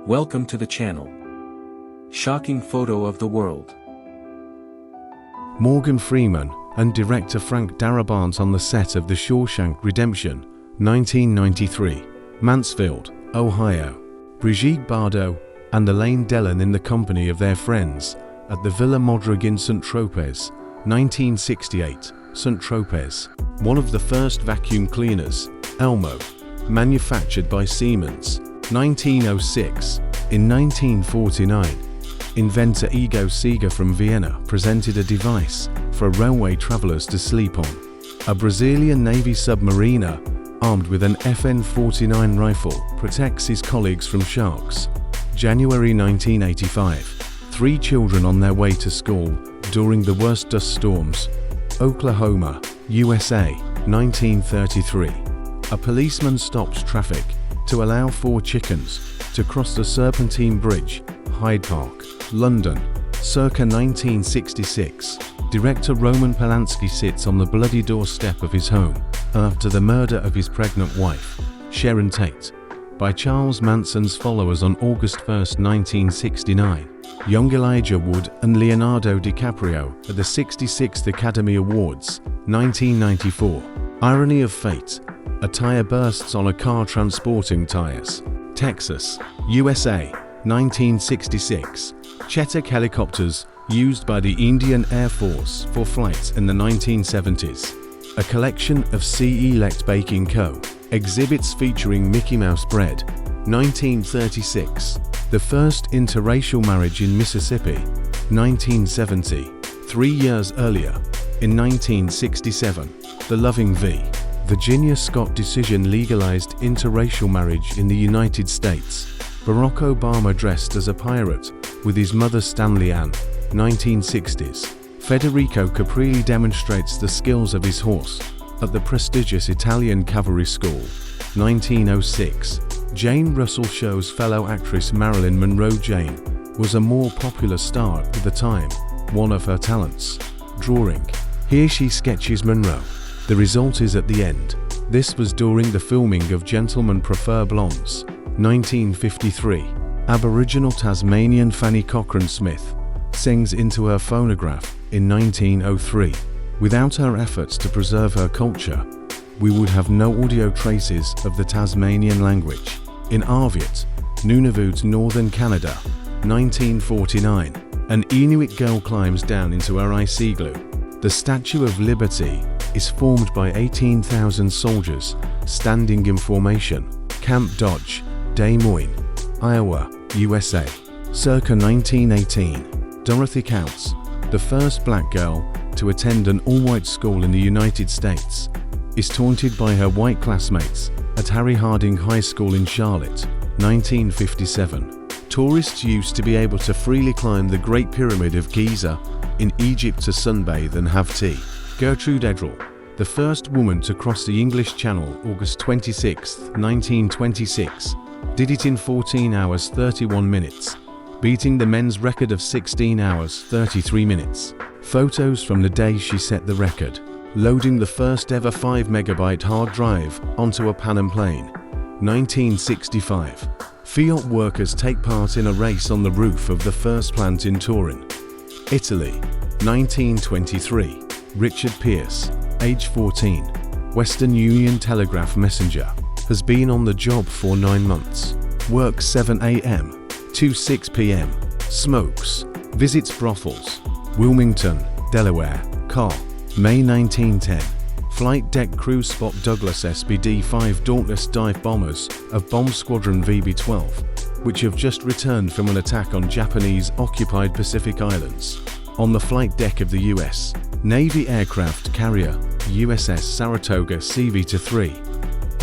Welcome to the channel. Shocking photo of the world. Morgan Freeman and director Frank Darabont on the set of The Shawshank Redemption, 1993, Mansfield, Ohio. Brigitte Bardot and Elaine Delon in the company of their friends at the Villa Modric in Saint-Tropez, 1968, Saint-Tropez. One of the first vacuum cleaners, Elmo, manufactured by Siemens, 1906. In 1949, inventor Ego Seeger from Vienna presented a device for railway travelers to sleep on. A Brazilian Navy submariner, armed with an FN-49 rifle, protects his colleagues from sharks. January 1985. 3 children on their way to school during the worst dust storms. Oklahoma, USA, 1933. A policeman stopped traffic to allow 4 chickens to cross the Serpentine Bridge, Hyde Park, London, circa 1966. Director Roman Polanski sits on the bloody doorstep of his home after the murder of his pregnant wife, Sharon Tate, by Charles Manson's followers on August 1, 1969. Young Elijah Wood and Leonardo DiCaprio at the 66th Academy Awards, 1994. Irony of fate. A tire bursts on a car transporting tires. Texas, USA, 1966. Chetak helicopters used by the Indian Air Force for flights in the 1970s. A collection of C-Elect Baking Co. exhibits featuring Mickey Mouse bread, 1936. The first interracial marriage in Mississippi, 1970. 3 years earlier, in 1967, the Loving v. Virginia Scott decision legalized interracial marriage in the United States. Barack Obama dressed as a pirate with his mother Stanley Ann, 1960s. Federico Caprilli demonstrates the skills of his horse at the prestigious Italian Cavalry School, 1906. Jane Russell shows fellow actress Marilyn Monroe Jane was a more popular star at the time. One of her talents, drawing. Here she sketches Monroe. The result is at the end. This was during the filming of Gentlemen Prefer Blondes, 1953. Aboriginal Tasmanian Fanny Cochran Smith sings into her phonograph in 1903. Without her efforts to preserve her culture, we would have no audio traces of the Tasmanian language. In Arviat, Nunavut, Northern Canada, 1949, an Inuit girl climbs down into her ice igloo. The Statue of Liberty is formed by 18,000 soldiers standing in formation. Camp Dodge, Des Moines, Iowa, USA. Circa 1918, Dorothy Counts, the first black girl to attend an all-white school in the United States, is taunted by her white classmates at Harry Harding High School in Charlotte, 1957. Tourists used to be able to freely climb the Great Pyramid of Giza in Egypt to sunbathe and have tea. Gertrude Edrell, the first woman to cross the English Channel, August 26, 1926, did it in 14 hours 31 minutes, beating the men's record of 16 hours 33 minutes. Photos from the day she set the record. Loading the first ever 5 megabyte hard drive onto a Pan Am plane, 1965. Fiat workers take part in a race on the roof of the first plant in Turin, Italy, 1923. Richard Pierce, age 14, Western Union telegraph messenger, has been on the job for 9 months. Works 7 a.m. to 6 p.m. Smokes. Visits brothels. Wilmington, Delaware. Car. May 1910. Flight deck crew spot Douglas SBD-5 Dauntless dive bombers of Bomb Squadron VB-12, which have just returned from an attack on Japanese-occupied Pacific Islands. On the flight deck of the U.S. Navy aircraft carrier USS Saratoga CV-3.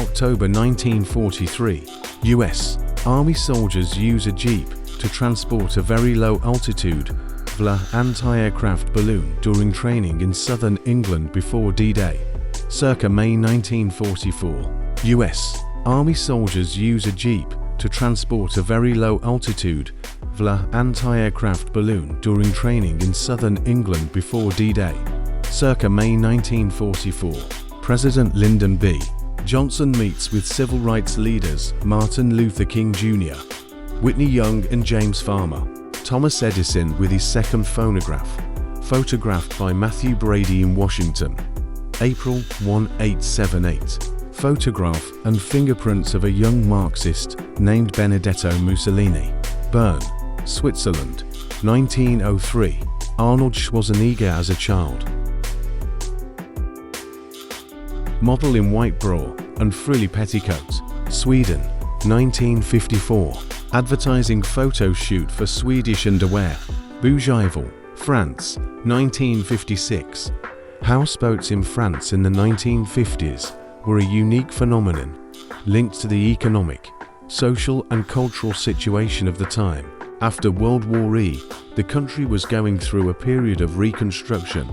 October 1943. U.S. Army soldiers use a jeep to transport a very low-altitude VLA anti-aircraft balloon during training in southern England before D-Day. Circa May 1944. U.S. Army soldiers use a jeep to transport a very low-altitude VLA anti-aircraft balloon during training in southern England before D-Day. Circa May 1944. President Lyndon B. Johnson meets with civil rights leaders Martin Luther King Jr. Whitney Young and James Farmer. Thomas Edison with his second phonograph, photographed by Matthew Brady in Washington, April 1878. Photograph and fingerprints of a young Marxist named Benedetto Mussolini. Bern, Switzerland, 1903. Arnold Schwarzenegger as a child. Model in white bra and frilly petticoat, Sweden, 1954. Advertising photo shoot for Swedish underwear, Bougival, France, 1956. Houseboats in France in the 1950s were a unique phenomenon, linked to the economic, social and cultural situation of the time. After World War I, the country was going through a period of reconstruction,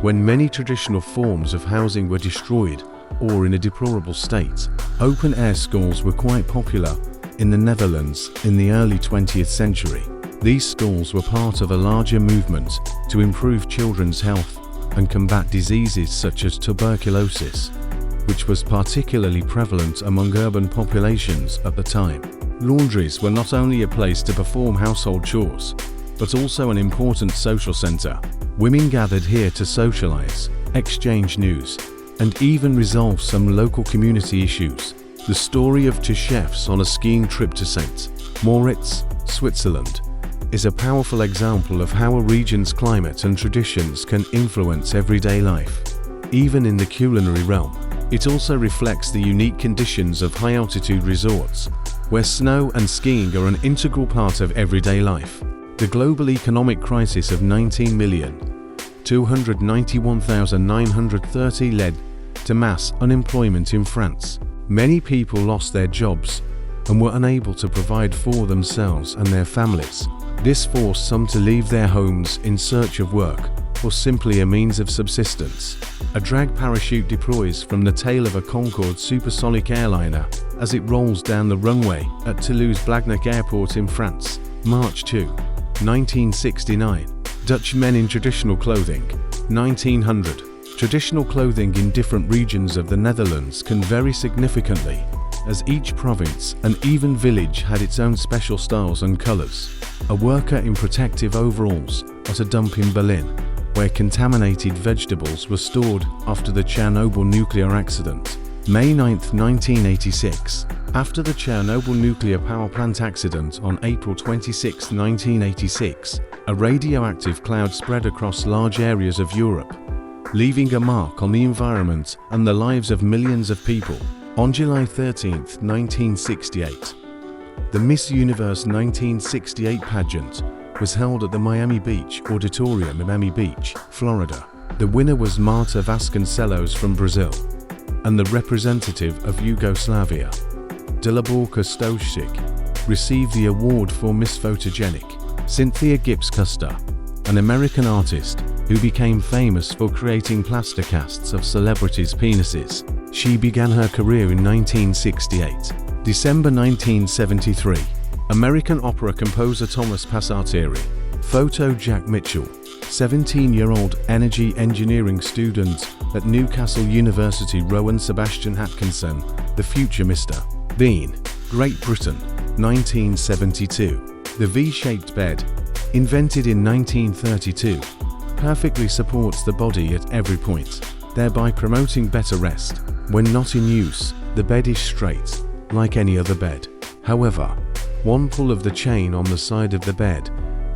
when many traditional forms of housing were destroyed or in a deplorable state. Open-air schools were quite popular in the Netherlands in the early 20th century. These schools were part of a larger movement to improve children's health and combat diseases such as tuberculosis, which was particularly prevalent among urban populations at the time. Laundries were not only a place to perform household chores, but also an important social center. Women gathered here to socialize, exchange news, and even resolve some local community issues. The story of two chefs on a skiing trip to St. Moritz, Switzerland, is a powerful example of how a region's climate and traditions can influence everyday life, even in the culinary realm. It also reflects the unique conditions of high-altitude resorts, where snow and skiing are an integral part of everyday life. The global economic crisis of 19,291,930 led to mass unemployment in France. Many people lost their jobs and were unable to provide for themselves and their families. This forced some to leave their homes in search of work or simply a means of subsistence. A drag parachute deploys from the tail of a Concorde supersonic airliner as it rolls down the runway at Toulouse-Blagnac Airport in France. March 2, 1969. Dutch men in traditional clothing, 1900. Traditional clothing in different regions of the Netherlands can vary significantly, as each province and even village had its own special styles and colors. A worker in protective overalls at a dump in Berlin, where contaminated vegetables were stored after the Chernobyl nuclear accident. May 9, 1986. After the Chernobyl nuclear power plant accident on April 26, 1986, a radioactive cloud spread across large areas of Europe, leaving a mark on the environment and the lives of millions of people. On July 13, 1968, the Miss Universe 1968 pageant was held at the Miami Beach Auditorium in Miami Beach, Florida. The winner was Marta Vasconcelos from Brazil, and the representative of Yugoslavia, Deliborka Stojcic, received the award for Miss Photogenic. Cynthia Gibbs Custer, an American artist who became famous for creating plaster casts of celebrities' penises. She began her career in 1968. December 1973. American opera composer Thomas Passartieri. Photo Jack Mitchell, 17-year-old energy engineering student at Newcastle University. Rowan Sebastian Atkinson, the future Mr. Bean. Great Britain, 1972. The V-shaped bed, invented in 1932, perfectly supports the body at every point, thereby promoting better rest. When not in use, the bed is straight, like any other bed. However, one pull of the chain on the side of the bed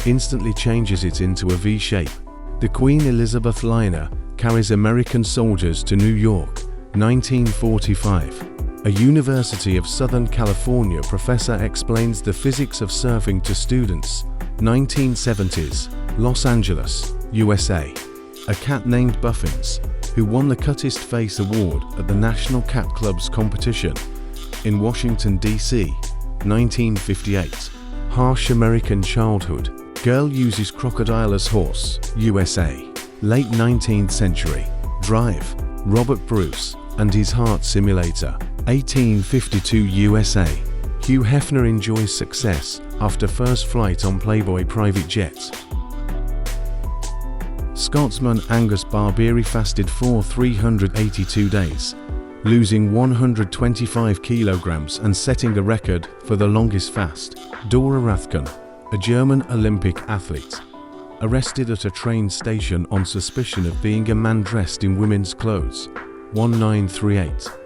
instantly changes it into a V shape. The Queen Elizabeth liner carries American soldiers to New York, 1945. A University of Southern California professor explains the physics of surfing to students, 1970s, Los Angeles, USA. A cat named Buffins, who won the Cuttest Face Award at the National Cat Club's competition in Washington, D.C., 1958. Harsh American childhood. Girl uses crocodile as horse, USA. Late 19th century. Drive. Robert Bruce and his heart simulator. 1852 USA. Hugh Hefner enjoys success after first flight on Playboy private jet. Scotsman Angus Barbieri fasted for 382 days, losing 125 kilograms and setting a record for the longest fast. Dora Rathken, a German Olympic athlete, arrested at a train station on suspicion of being a man dressed in women's clothes. 1938.